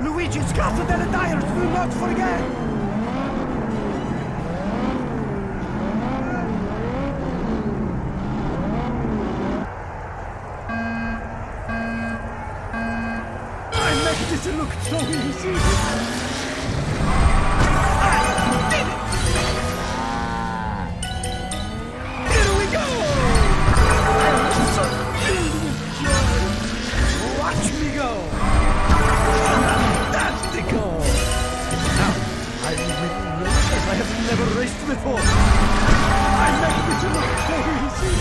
Luigi Scatto delle Tires, do not forget! I make this look so easy! I did it! Here we go! I am so filled with joy! Watch me go! Fantastico! Now, I will race as I have never raced before! I make this look so easy!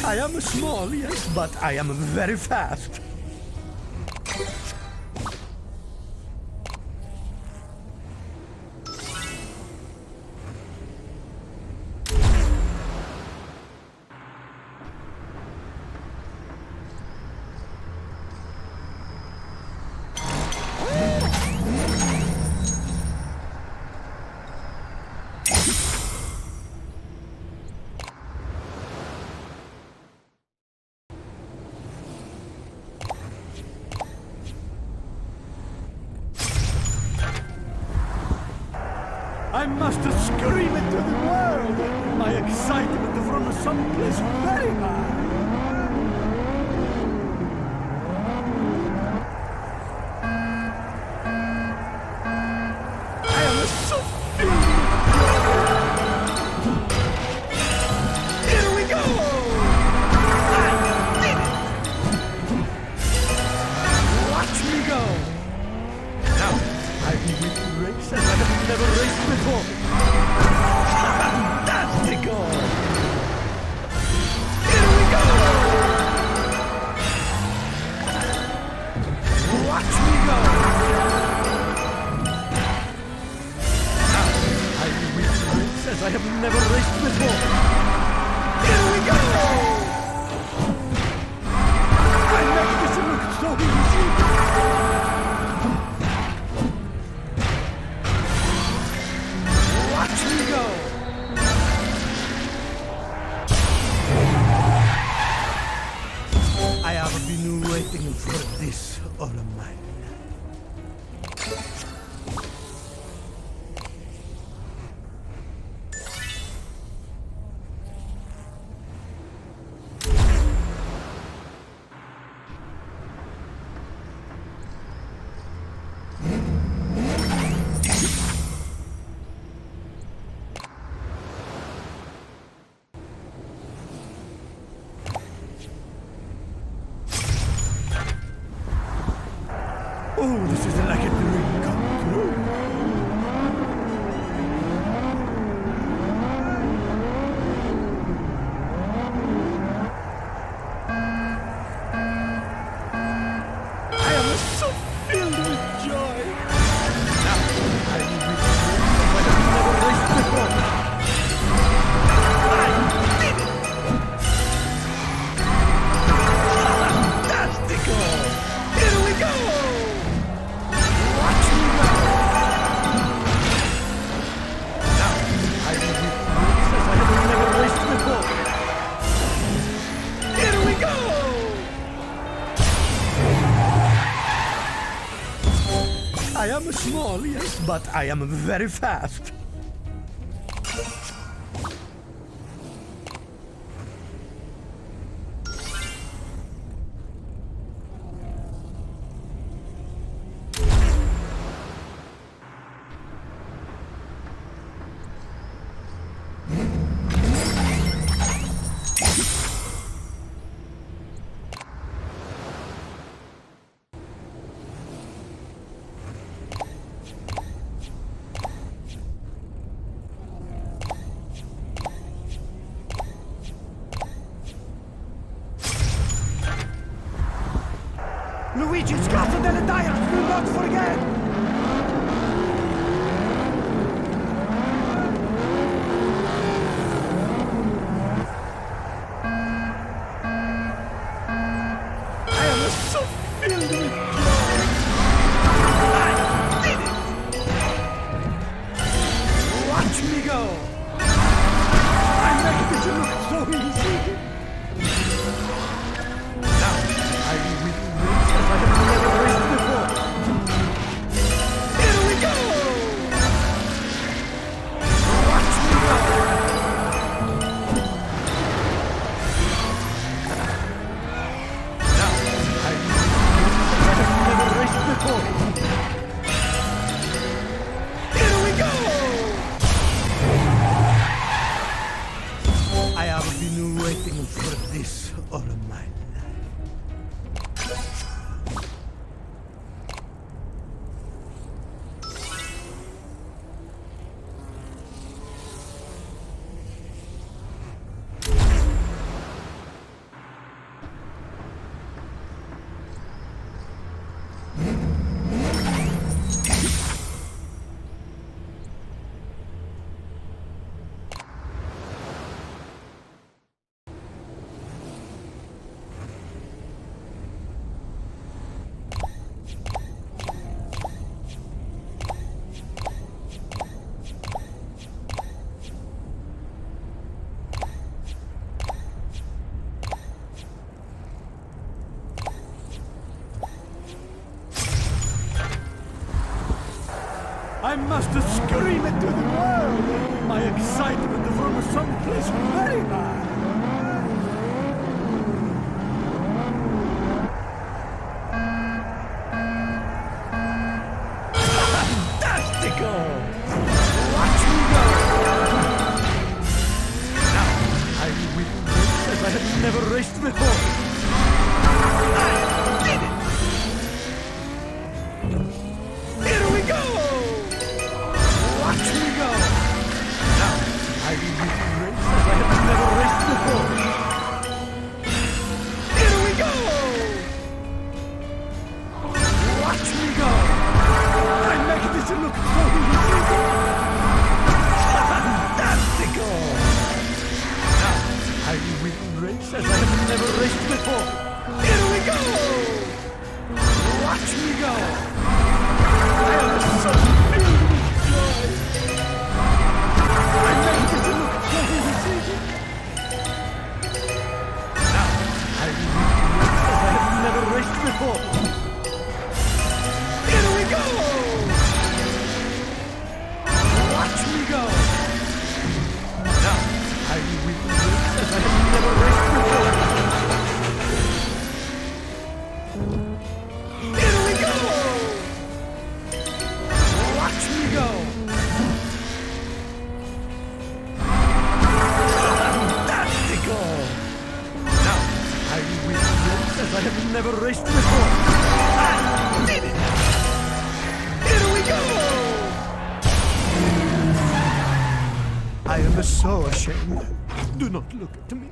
I am small, yes, but I am very fast. I must scream it to the world! My excitement from someplace very high! I am so filled with joy! Here we go! I did it! Watch me go! Now, I will race as I have never raced before. Fantastico! Here we go! Watch me go! Now, I will race as I have never raced before. Here we go! I make this look so easy. I have been waiting for this all of my life. Oh, this is like a dream come true. I am so filled with joy. Now, I will be I have never raced before. I did it! Fantastico! Here we go! I am small, yes, but I am very fast. Luigi Scatto delle Tires, do not forget! I am so filled with joy! I did it! Watch me go! I make this look so easy! scream it to the world. My excitement is from someplace very high. Fantastico! Watch me go! Now, I will race as I have never raced before. I did it! Here we go! Watch me go! Now, I will race as I have never raced before. Here we go! Watch me go! I make this look so easy! Fantastico! Now, I will race as I have never raced before. Here we go! Watch me go! I am so filled with joy! I make this look so easy! Now, I will race as I have never raced before. Here we go! Watch me go! Now, I will race as I have never raced before. Here we go! Watch me go! Fantastico! Now, I will race as I have never raced before. I did it! Here we go! I am so ashamed. Do not look at me.